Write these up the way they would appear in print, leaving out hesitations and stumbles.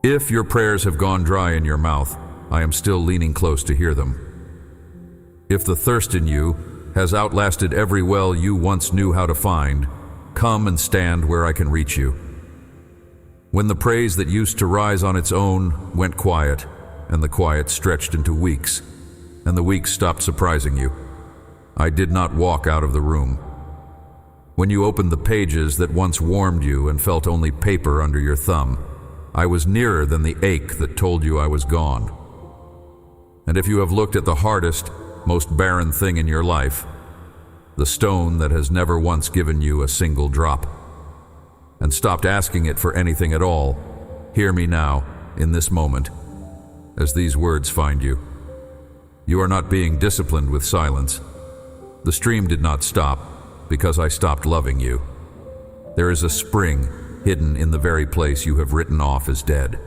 If your prayers have gone dry in your mouth, I am still leaning close to hear them. If the thirst in you has outlasted every well you once knew how to find, come and stand where I can reach you. When the praise that used to rise on its own went quiet, and the quiet stretched into weeks, and the weeks stopped surprising you, I did not walk out of the room. When you opened the pages that once warmed you and felt only paper under your thumb, I was nearer than the ache that told you I was gone. And if you have looked at the hardest, most barren thing in your life, the stone that has never once given you a single drop, and stopped asking it for anything at all, hear me now, in this moment, as these words find you. You are not being disciplined with silence. The stream did not stop because I stopped loving you. There is a spring hidden in the very place you have written off as dead.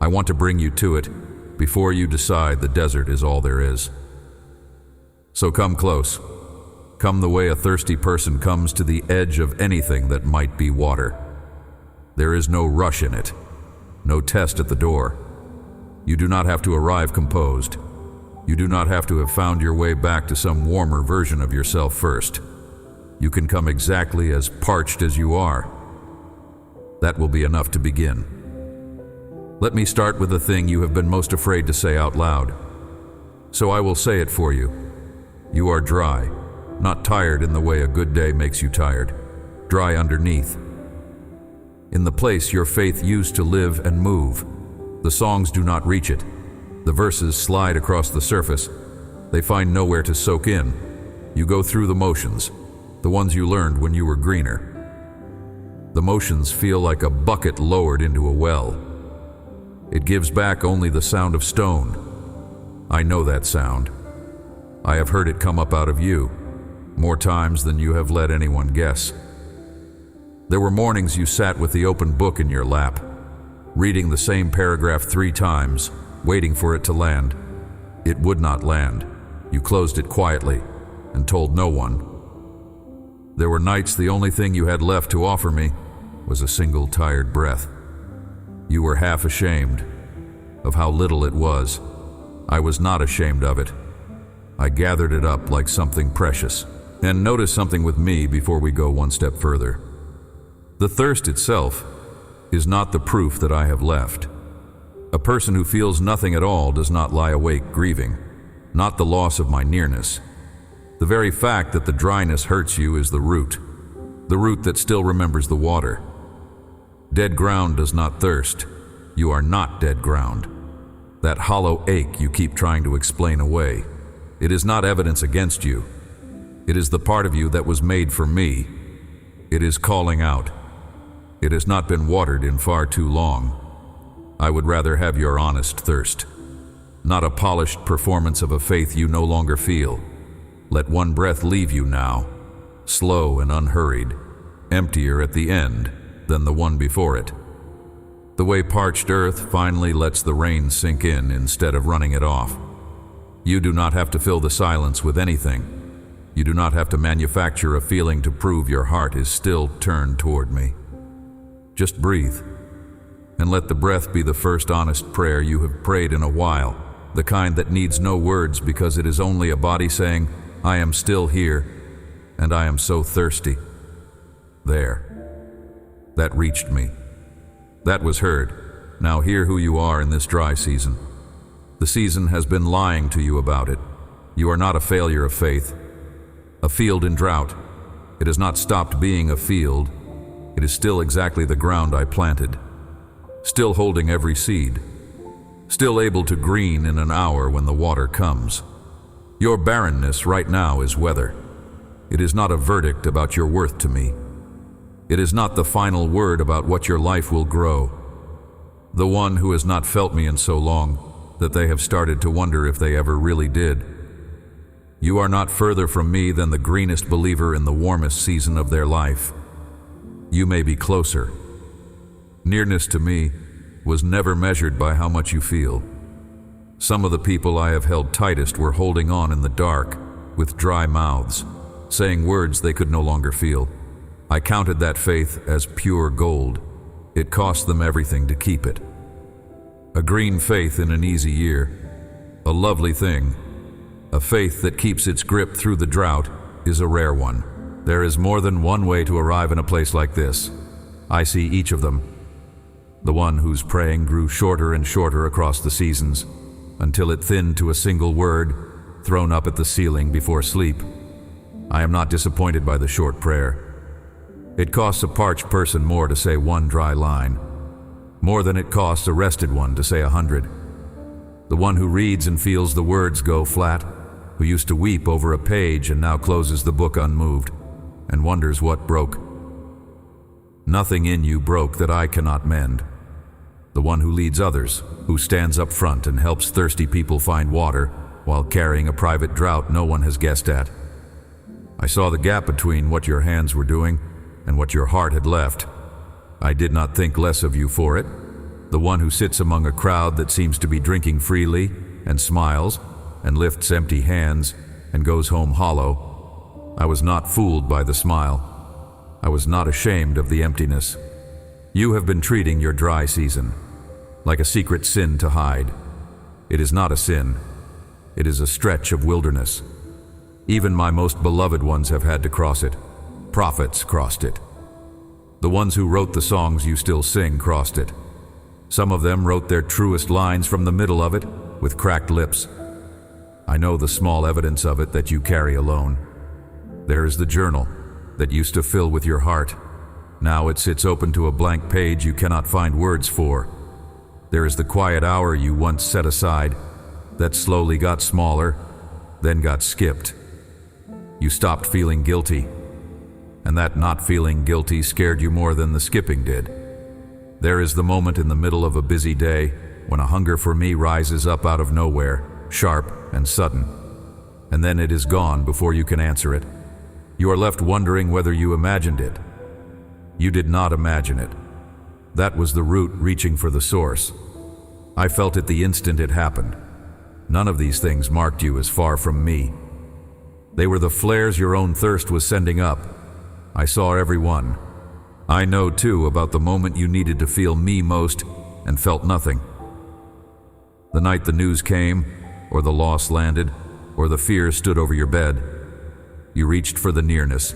I want to bring you to it before you decide the desert is all there is. So come close. Come the way a thirsty person comes to the edge of anything that might be water. There is no rush in it, no test at the door. You do not have to arrive composed. You do not have to have found your way back to some warmer version of yourself first. You can come exactly as parched as you are. That will be enough to begin. Let me start with the thing you have been most afraid to say out loud. So I will say it for you. You are dry, not tired in the way a good day makes you tired. Dry underneath. In the place your faith used to live and move, the songs do not reach it. The verses slide across the surface. They find nowhere to soak in. You go through the motions, the ones you learned when you were greener. The motions feel like a bucket lowered into a well. It gives back only the sound of stone. I know that sound. I have heard it come up out of you, more times than you have let anyone guess. There were mornings you sat with the open book in your lap, reading the same paragraph 3 times, waiting for it to land. It would not land. You closed it quietly and told no one. There were nights the only thing you had left to offer me was a single tired breath. You were half ashamed of how little it was. I was not ashamed of it. I gathered it up like something precious. And notice something with me before we go one step further. The thirst itself is not the proof that I have left. A person who feels nothing at all does not lie awake grieving, not the loss of my nearness. The very fact that the dryness hurts you is the root that still remembers the water. Dead ground does not thirst. You are not dead ground. That hollow ache you keep trying to explain away, it is not evidence against you. It is the part of you that was made for me. It is calling out. It has not been watered in far too long. I would rather have your honest thirst, not a polished performance of a faith you no longer feel. Let one breath leave you now, slow and unhurried, emptier at the end than the one before it. The way parched earth finally lets the rain sink in instead of running it off. You do not have to fill the silence with anything. You do not have to manufacture a feeling to prove your heart is still turned toward me. Just breathe, and let the breath be the first honest prayer you have prayed in a while, the kind that needs no words because it is only a body saying, I am still here, and I am so thirsty. There. That reached me. That was heard. Now hear who you are in this dry season. The season has been lying to you about it. You are not a failure of faith. A field in drought. It has not stopped being a field. It is still exactly the ground I planted. Still holding every seed. Still able to green in an hour when the water comes. Your barrenness right now is weather. It is not a verdict about your worth to me. It is not the final word about what your life will grow. The one who has not felt me in so long that they have started to wonder if they ever really did. You are not further from me than the greenest believer in the warmest season of their life. You may be closer. Nearness to me was never measured by how much you feel. Some of the people I have held tightest were holding on in the dark, with dry mouths, saying words they could no longer feel. I counted that faith as pure gold. It cost them everything to keep it. A green faith in an easy year. A lovely thing. A faith that keeps its grip through the drought is a rare one. There is more than one way to arrive in a place like this. I see each of them. The one whose praying grew shorter and shorter across the seasons, until it thinned to a single word, thrown up at the ceiling before sleep. I am not disappointed by the short prayer. It costs a parched person more to say one dry line, more than it costs a rested one to say 100. The one who reads and feels the words go flat, who used to weep over a page and now closes the book unmoved, and wonders what broke. Nothing in you broke that I cannot mend. The one who leads others, who stands up front and helps thirsty people find water while carrying a private drought no one has guessed at. I saw the gap between what your hands were doing and what your heart had left. I did not think less of you for it. The one who sits among a crowd that seems to be drinking freely and smiles and lifts empty hands and goes home hollow. I was not fooled by the smile. I was not ashamed of the emptiness. You have been treating your dry season like a secret sin to hide. It is not a sin. It is a stretch of wilderness. Even my most beloved ones have had to cross it. Prophets crossed it. The ones who wrote the songs you still sing crossed it. Some of them wrote their truest lines from the middle of it with cracked lips. I know the small evidence of it that you carry alone. There is the journal that used to fill with your heart. Now it sits open to a blank page you cannot find words for. There is the quiet hour you once set aside that slowly got smaller, then got skipped. You stopped feeling guilty, and that not feeling guilty scared you more than the skipping did. There is the moment in the middle of a busy day when a hunger for me rises up out of nowhere, sharp and sudden, and then it is gone before you can answer it. You are left wondering whether you imagined it. You did not imagine it. That was the root reaching for the source. I felt it the instant it happened. None of these things marked you as far from me. They were the flares your own thirst was sending up. I saw every one. I know, too, about the moment you needed to feel me most and felt nothing. The night the news came, or the loss landed, or the fear stood over your bed, you reached for the nearness,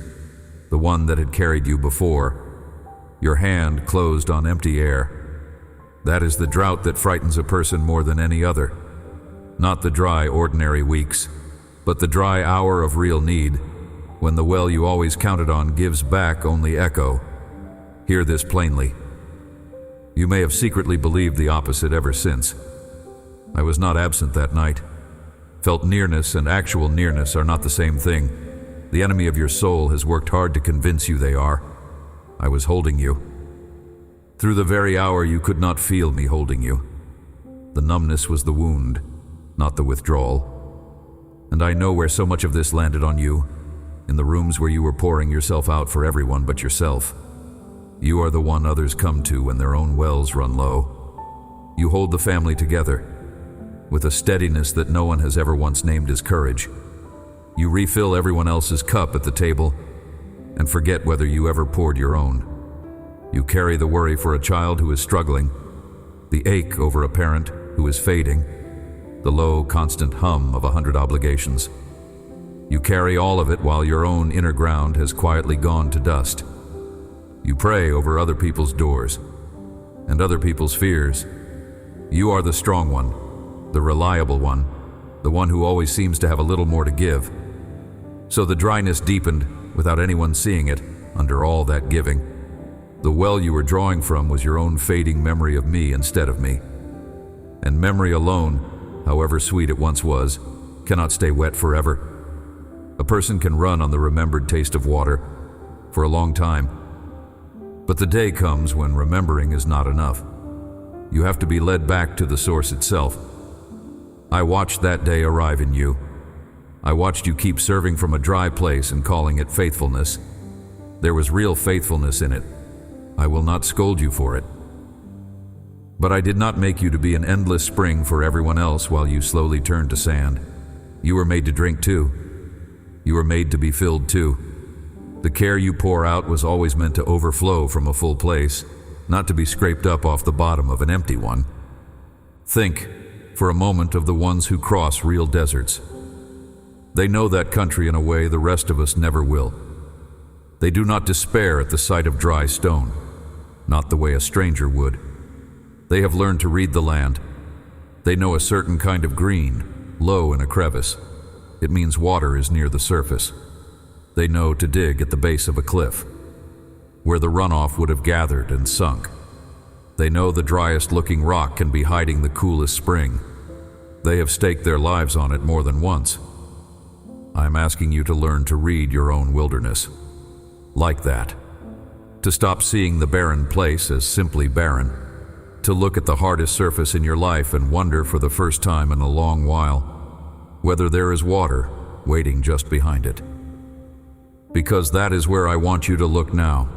the one that had carried you before. Your hand closed on empty air. That is the drought that frightens a person more than any other. Not the dry, ordinary weeks, but the dry hour of real need, when the well you always counted on gives back only echo. Hear this plainly. You may have secretly believed the opposite ever since. I was not absent that night. Felt nearness and actual nearness are not the same thing. The enemy of your soul has worked hard to convince you they are. I was holding you. Through the very hour you could not feel me holding you. The numbness was the wound, not the withdrawal. And I know where so much of this landed on you, in the rooms where you were pouring yourself out for everyone but yourself. You are the one others come to when their own wells run low. You hold the family together, with a steadiness that no one has ever once named as courage. You refill everyone else's cup at the table and forget whether you ever poured your own. You carry the worry for a child who is struggling, the ache over a parent who is fading, the low, constant hum of 100 obligations. You carry all of it while your own inner ground has quietly gone to dust. You pray over other people's doors and other people's fears. You are the strong one, the reliable one, the one who always seems to have a little more to give. So the dryness deepened without anyone seeing it under all that giving. The well you were drawing from was your own fading memory of me instead of me. And memory alone, however sweet it once was, cannot stay wet forever. A person can run on the remembered taste of water for a long time. But the day comes when remembering is not enough. You have to be led back to the source itself. I watched that day arrive in you. I watched you keep serving from a dry place and calling it faithfulness. There was real faithfulness in it. I will not scold you for it. But I did not make you to be an endless spring for everyone else while you slowly turned to sand. You were made to drink too. You were made to be filled too. The care you pour out was always meant to overflow from a full place, not to be scraped up off the bottom of an empty one. Think, for a moment, of the ones who cross real deserts. They know that country in a way the rest of us never will. They do not despair at the sight of dry stone, not the way a stranger would. They have learned to read the land. They know a certain kind of green, low in a crevice. It means water is near the surface. They know to dig at the base of a cliff, where the runoff would have gathered and sunk. They know the driest-looking rock can be hiding the coolest spring. They have staked their lives on it more than once. I am asking you to learn to read your own wilderness. Like that. To stop seeing the barren place as simply barren. To look at the hardest surface in your life and wonder for the first time in a long while whether there is water waiting just behind it. Because that is where I want you to look now.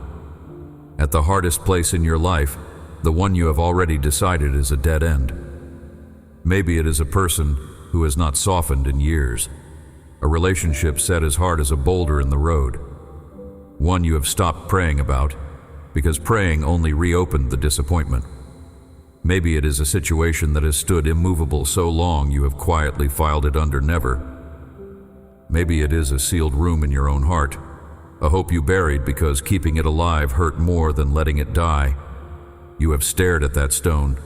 At the hardest place in your life, the one you have already decided is a dead end. Maybe it is a person who has not softened in years, a relationship set as hard as a boulder in the road, one you have stopped praying about because praying only reopened the disappointment. Maybe it is a situation that has stood immovable so long you have quietly filed it under never. Maybe it is a sealed room in your own heart, a hope you buried because keeping it alive hurt more than letting it die. You have stared at that stone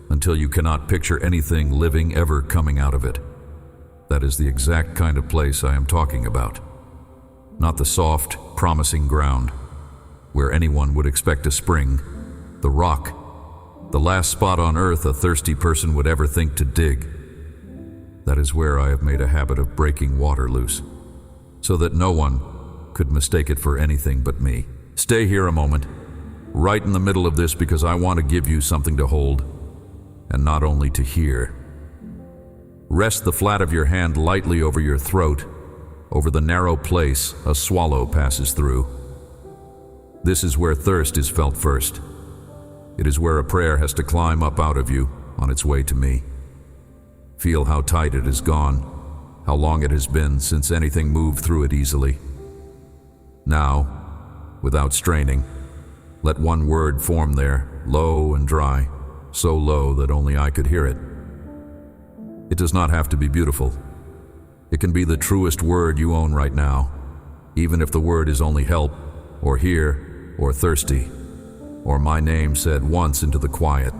until you cannot picture anything living ever coming out of it. That is the exact kind of place I am talking about. Not the soft, promising ground where anyone would expect a spring. The rock, the last spot on earth a thirsty person would ever think to dig. That is where I have made a habit of breaking water loose, so that no one could mistake it for anything but me. Stay here a moment, right in the middle of this, because I want to give you something to hold, and not only to hear. Rest the flat of your hand lightly over your throat, over the narrow place a swallow passes through. This is where thirst is felt first. It is where a prayer has to climb up out of you on its way to me. Feel how tight it has gone, how long it has been since anything moved through it easily. Now, without straining, let one word form there, low and dry, so low that only I could hear it. It does not have to be beautiful. It can be the truest word you own right now, even if the word is only help, or here, or thirsty, or my name said once into the quiet.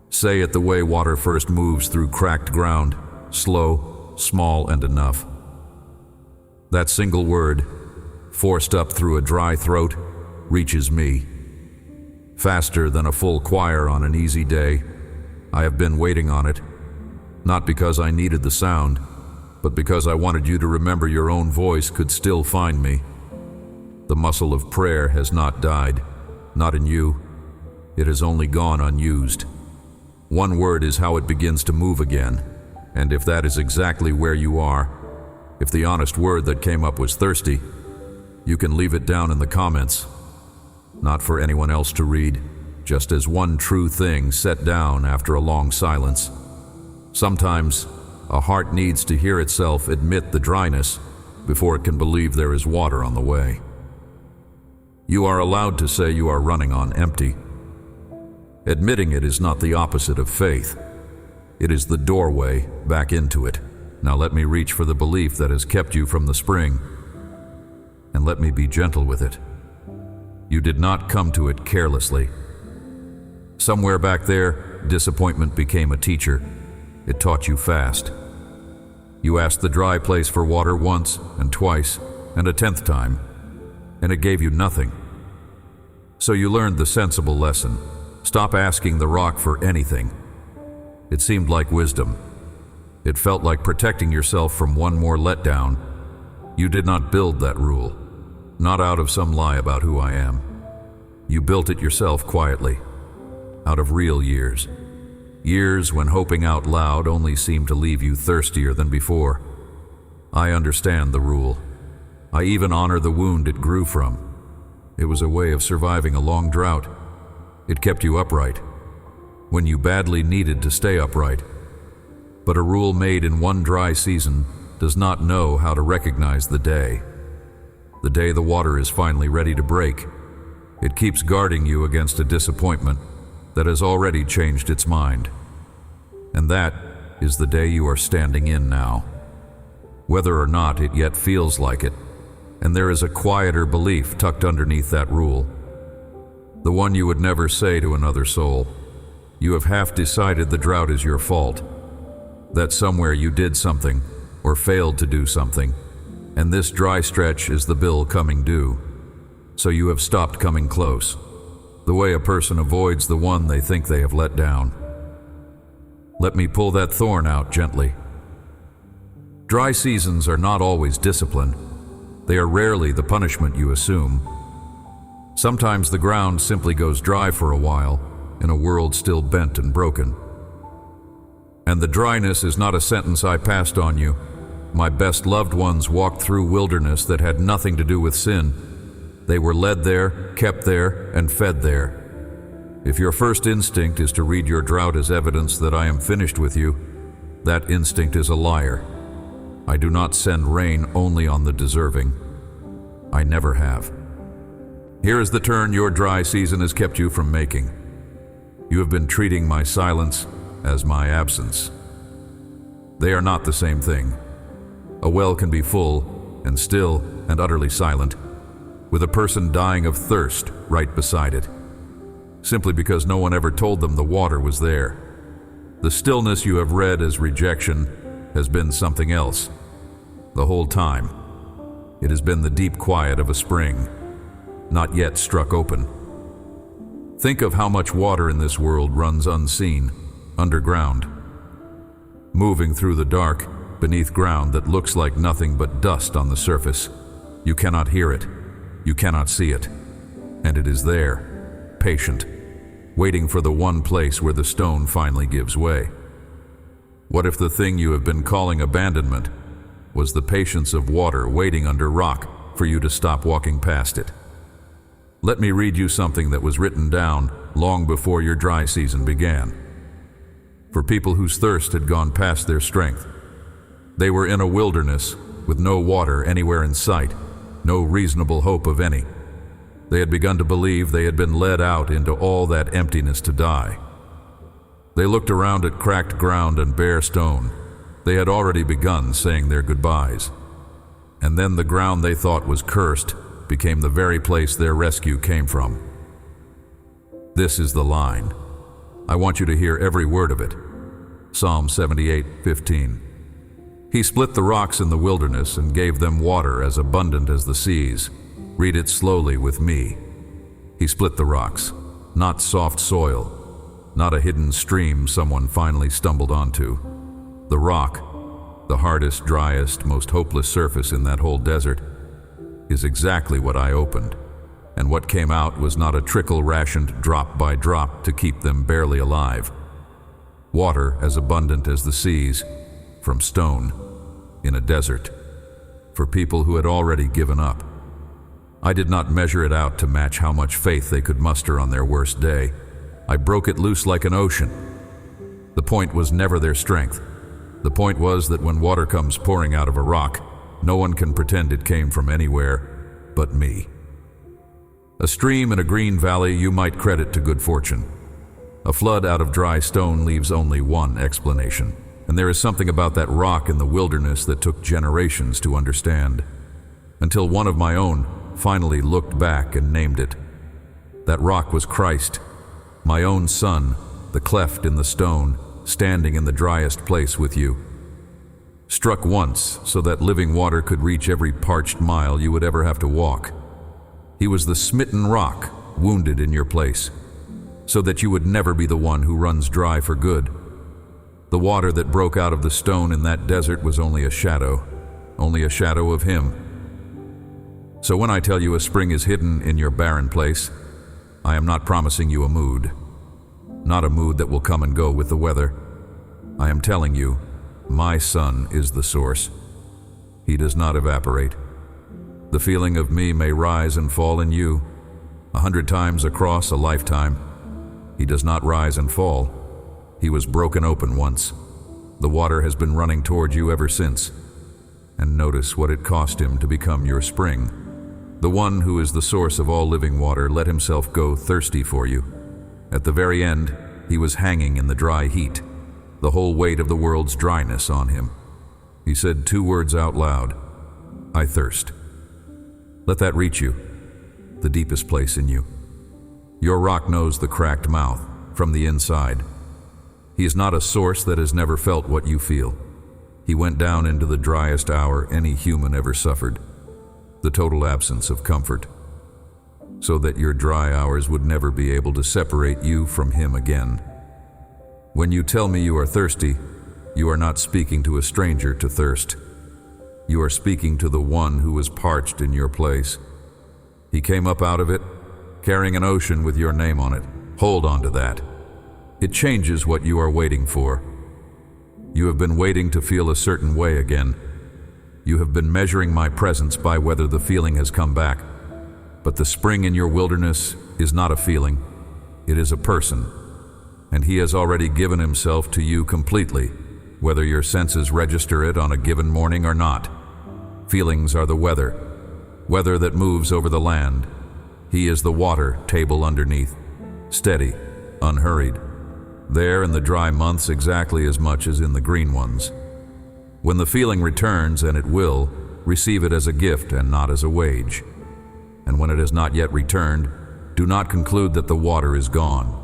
Say it the way water first moves through cracked ground, slow, small, and enough. That single word, forced up through a dry throat, reaches me. Faster than a full choir on an easy day, I have been waiting on it, not because I needed the sound, but because I wanted you to remember your own voice could still find me. The muscle of prayer has not died, not in you. It has only gone unused. One word is how it begins to move again, and if that is exactly where you are, if the honest word that came up was thirsty, you can leave it down in the comments. Not for anyone else to read, just as one true thing set down after a long silence. Sometimes, a heart needs to hear itself admit the dryness before it can believe there is water on the way. You are allowed to say you are running on empty. Admitting it is not the opposite of faith. It is the doorway back into it. Now let me reach for the belief that has kept you from the spring, and let me be gentle with it. You did not come to it carelessly. Somewhere back there, disappointment became a teacher. It taught you fast. You asked the dry place for water once and twice and a 10th time, and it gave you nothing. So you learned the sensible lesson. Stop asking the rock for anything. It seemed like wisdom. It felt like protecting yourself from one more letdown. You did not build that rule, not out of some lie about who I am. You built it yourself quietly, out of real years. Years when hoping out loud only seemed to leave you thirstier than before. I understand the rule. I even honor the wound it grew from. It was a way of surviving a long drought. It kept you upright, when you badly needed to stay upright. But a rule made in one dry season does not know how to recognize the day the water is finally ready to break. It keeps guarding you against a disappointment that has already changed its mind. And that is the day you are standing in now. Whether or not it yet feels like it, and there is a quieter belief tucked underneath that rule. The one you would never say to another soul. You have half decided the drought is your fault, that somewhere you did something or failed to do something, and this dry stretch is the bill coming due. So you have stopped coming close, the way a person avoids the one they think they have let down. Let me pull that thorn out gently. Dry seasons are not always discipline. They are rarely the punishment you assume. Sometimes the ground simply goes dry for a while in a world still bent and broken. And the dryness is not a sentence I passed on you. My best loved ones walked through wilderness that had nothing to do with sin. They were led there, kept there, and fed there. If your first instinct is to read your drought as evidence that I am finished with you, that instinct is a liar. I do not send rain only on the deserving. I never have. Here is the turn your dry season has kept you from making. You have been treating my silence as my absence. They are not the same thing. A well can be full and still and utterly silent, with a person dying of thirst right beside it, simply because no one ever told them the water was there. The stillness you have read as rejection has been something else. The whole time, it has been the deep quiet of a spring, not yet struck open. Think of how much water in this world runs unseen, underground, moving through the dark, beneath ground that looks like nothing but dust on the surface. You cannot hear it, you cannot see it, and it is there, patient, waiting for the one place where the stone finally gives way. What if the thing you have been calling abandonment was the patience of water waiting under rock for you to stop walking past it? Let me read you something that was written down long before your dry season began. For people whose thirst had gone past their strength. They were in a wilderness with no water anywhere in sight, no reasonable hope of any. They had begun to believe they had been led out into all that emptiness to die. They looked around at cracked ground and bare stone. They had already begun saying their goodbyes. And then the ground they thought was cursed became the very place their rescue came from. This is the line. I want you to hear every word of it. Psalm 78:15. He split the rocks in the wilderness and gave them water as abundant as the seas. Read it slowly with me. He split the rocks, not soft soil, not a hidden stream someone finally stumbled onto. The rock, the hardest, driest, most hopeless surface in that whole desert, is exactly what I opened. And what came out was not a trickle rationed drop by drop to keep them barely alive. Water as abundant as the seas, from stone, in a desert, for people who had already given up. I did not measure it out to match how much faith they could muster on their worst day. I broke it loose like an ocean. The point was never their strength. The point was that when water comes pouring out of a rock, no one can pretend it came from anywhere but me. A stream in a green valley you might credit to good fortune. A flood out of dry stone leaves only one explanation, and there is something about that rock in the wilderness that took generations to understand, until one of my own finally looked back and named it. That rock was Christ, my own Son, the cleft in the stone, standing in the driest place with you. Struck once so that living water could reach every parched mile you would ever have to walk. He was the smitten rock, wounded in your place, so that you would never be the one who runs dry for good. The water that broke out of the stone in that desert was only a shadow of him. So when I tell you a spring is hidden in your barren place, I am not promising you a mood. Not a mood that will come and go with the weather. I am telling you, my Son is the source. He does not evaporate. The feeling of me may rise and fall in you 100 times across a lifetime. He does not rise and fall. He was broken open once. The water has been running toward you ever since. And notice what it cost him to become your spring. The one who is the source of all living water let himself go thirsty for you. At the very end, he was hanging in the dry heat. the whole weight of the world's dryness on him. He said 2 words out loud: "I thirst." Let that reach you, the deepest place in you. Your rock knows the cracked mouth from the inside. He is not a source that has never felt what you feel. He went down into the driest hour any human ever suffered, the total absence of comfort, so that your dry hours would never be able to separate you from him again. When you tell me you are thirsty, you are not speaking to a stranger to thirst. You are speaking to the one who was parched in your place. He came up out of it, carrying an ocean with your name on it. Hold on to that. It changes what you are waiting for. You have been waiting to feel a certain way again. You have been measuring my presence by whether the feeling has come back. But the spring in your wilderness is not a feeling. It is a person. And he has already given himself to you completely, whether your senses register it on a given morning or not. Feelings are the weather that moves over the land. He is the water table underneath, steady, unhurried, there in the dry months exactly as much as in the green ones. When the feeling returns, and it will, receive it as a gift and not as a wage. And when it has not yet returned, do not conclude that the water is gone.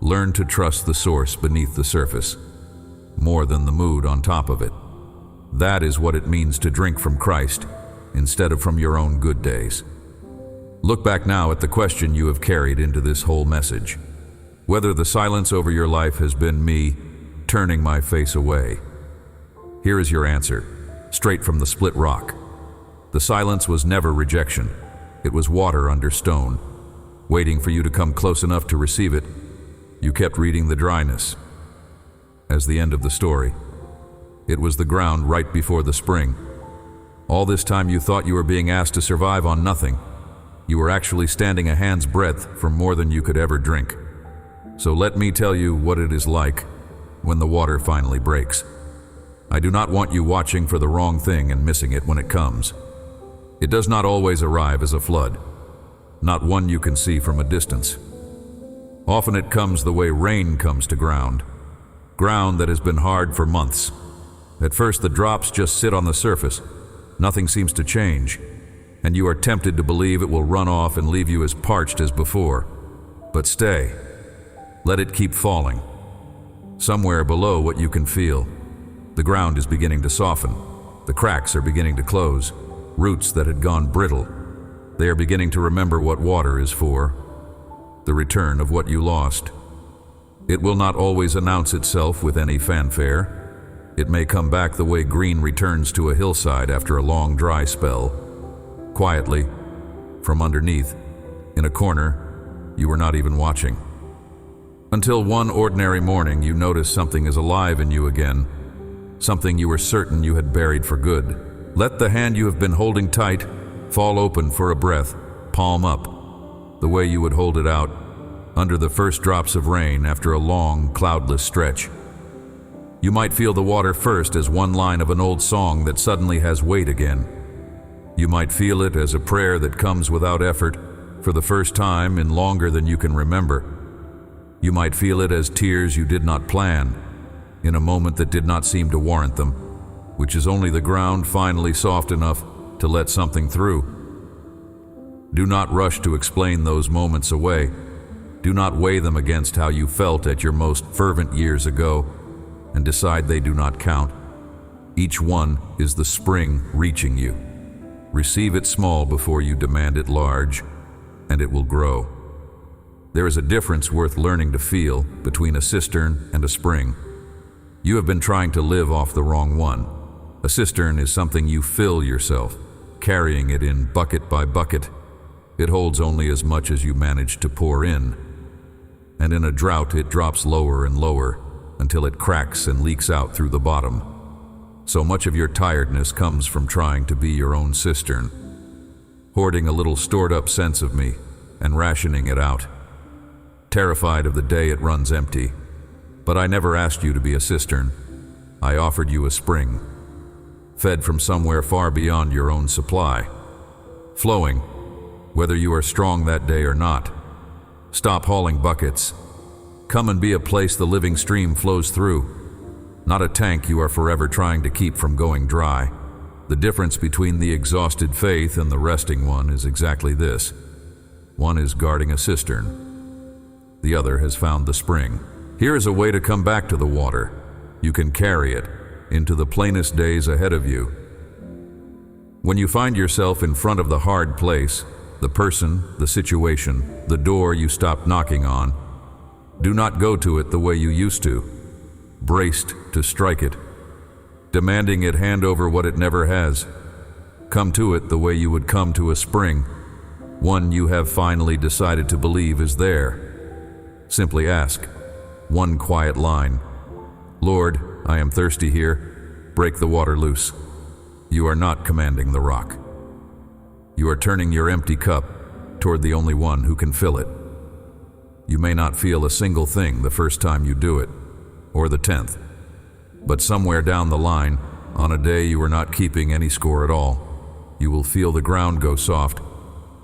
Learn to trust the source beneath the surface, more than the mood on top of it. That is what it means to drink from Christ instead of from your own good days. Look back now at the question you have carried into this whole message. Whether the silence over your life has been me turning my face away. Here is your answer, straight from the split rock. The silence was never rejection. It was water under stone, waiting for you to come close enough to receive it. You kept reading the dryness as the end of the story. It was the ground right before the spring. All this time you thought you were being asked to survive on nothing. You were actually standing a hand's breadth from more than you could ever drink. So let me tell you what it is like when the water finally breaks. I do not want you watching for the wrong thing and missing it when it comes. It does not always arrive as a flood, not one you can see from a distance. Often it comes the way rain comes to ground that has been hard for months. At first the drops just sit on the surface. Nothing seems to change, and you are tempted to believe it will run off and leave you as parched as before. But stay. Let it keep falling. Somewhere below what you can feel, the ground is beginning to soften. The cracks are beginning to close. Roots that had gone brittle, they are beginning to remember what water is for, the return of what you lost. It will not always announce itself with any fanfare. It may come back the way green returns to a hillside after a long dry spell. Quietly, from underneath, in a corner, you were not even watching. Until one ordinary morning you notice something is alive in you again, something you were certain you had buried for good. Let the hand you have been holding tight fall open for a breath, palm up, the way you would hold it out under the first drops of rain after a long, cloudless stretch. You might feel the water first as one line of an old song that suddenly has weight again. You might feel it as a prayer that comes without effort for the first time in longer than you can remember. You might feel it as tears you did not plan, in a moment that did not seem to warrant them, which is only the ground finally soft enough to let something through. Do not rush to explain those moments away. Do not weigh them against how you felt at your most fervent years ago and decide they do not count. Each one is the spring reaching you. Receive it small before you demand it large, and it will grow. There is a difference worth learning to feel between a cistern and a spring. You have been trying to live off the wrong one. A cistern is something you fill yourself, carrying it in bucket by bucket. It holds only as much as you manage to pour in. And in a drought it drops lower and lower until it cracks and leaks out through the bottom. So much of your tiredness comes from trying to be your own cistern, hoarding a little stored up sense of me and rationing it out. Terrified of the day it runs empty. But I never asked you to be a cistern. I offered you a spring, fed from somewhere far beyond your own supply, flowing, whether you are strong that day or not. Stop hauling buckets. Come and be a place the living stream flows through. not a tank you are forever trying to keep from going dry. The difference between the exhausted faith and the resting one is exactly this. One is guarding a cistern. The other has found the spring. Here is a way to come back to the water. You can carry it into the plainest days ahead of you. When you find yourself in front of the hard place, the person, the situation, the door you stopped knocking on, do not go to it the way you used to, braced to strike it, demanding it hand over what it never has. Come to it the way you would come to a spring, one you have finally decided to believe is there. Simply ask one quiet line: Lord, I am thirsty here. Break the water loose. You are not commanding the rock. You are turning your empty cup toward the only one who can fill it. You may not feel a single thing the first time you do it, or the 10th, but somewhere down the line, on a day you are not keeping any score at all, you will feel the ground go soft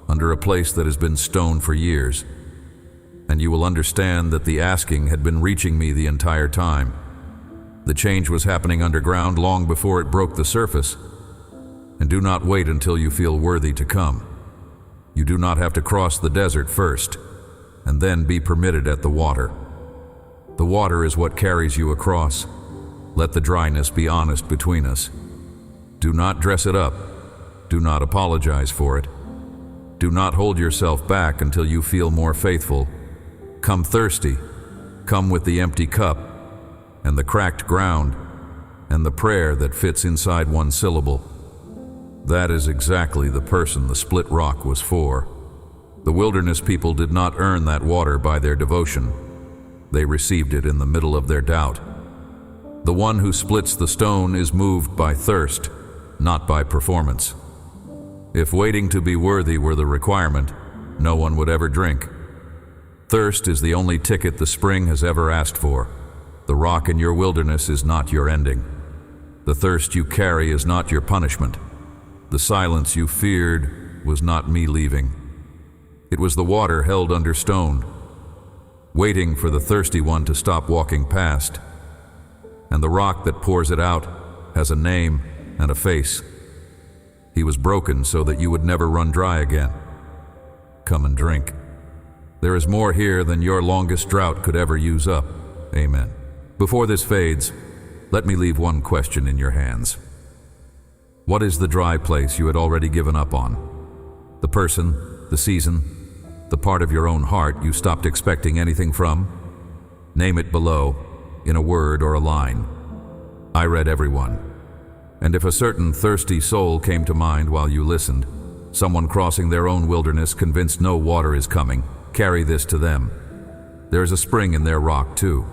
under a place that has been stone for years, and you will understand that the asking had been reaching me the entire time. The change was happening underground long before it broke the surface. And do not wait until you feel worthy to come. You do not have to cross the desert first, and then be permitted at the water. The water is what carries you across. Let the dryness be honest between us. Do not dress it up. Do not apologize for it. Do not hold yourself back until you feel more faithful. Come thirsty. Come with the empty cup, and the cracked ground, and the prayer that fits inside one syllable. That is exactly the person the split rock was for. The wilderness people did not earn that water by their devotion. They received it in the middle of their doubt. The one who splits the stone is moved by thirst, not by performance. If waiting to be worthy were the requirement, no one would ever drink. Thirst is the only ticket the spring has ever asked for. The rock in your wilderness is not your ending. The thirst you carry is not your punishment. The silence you feared was not me leaving. It was the water held under stone, waiting for the thirsty one to stop walking past. And the rock that pours it out has a name and a face. He was broken so that you would never run dry again. Come and drink. There is more here than your longest drought could ever use up. Amen. Before this fades, let me leave one question in your hands. What is the dry place you had already given up on? The person, the season, the part of your own heart you stopped expecting anything from? Name it below, in a word or a line. I read everyone. And if a certain thirsty soul came to mind while you listened, someone crossing their own wilderness convinced no water is coming, carry this to them. There is a spring in their rock too.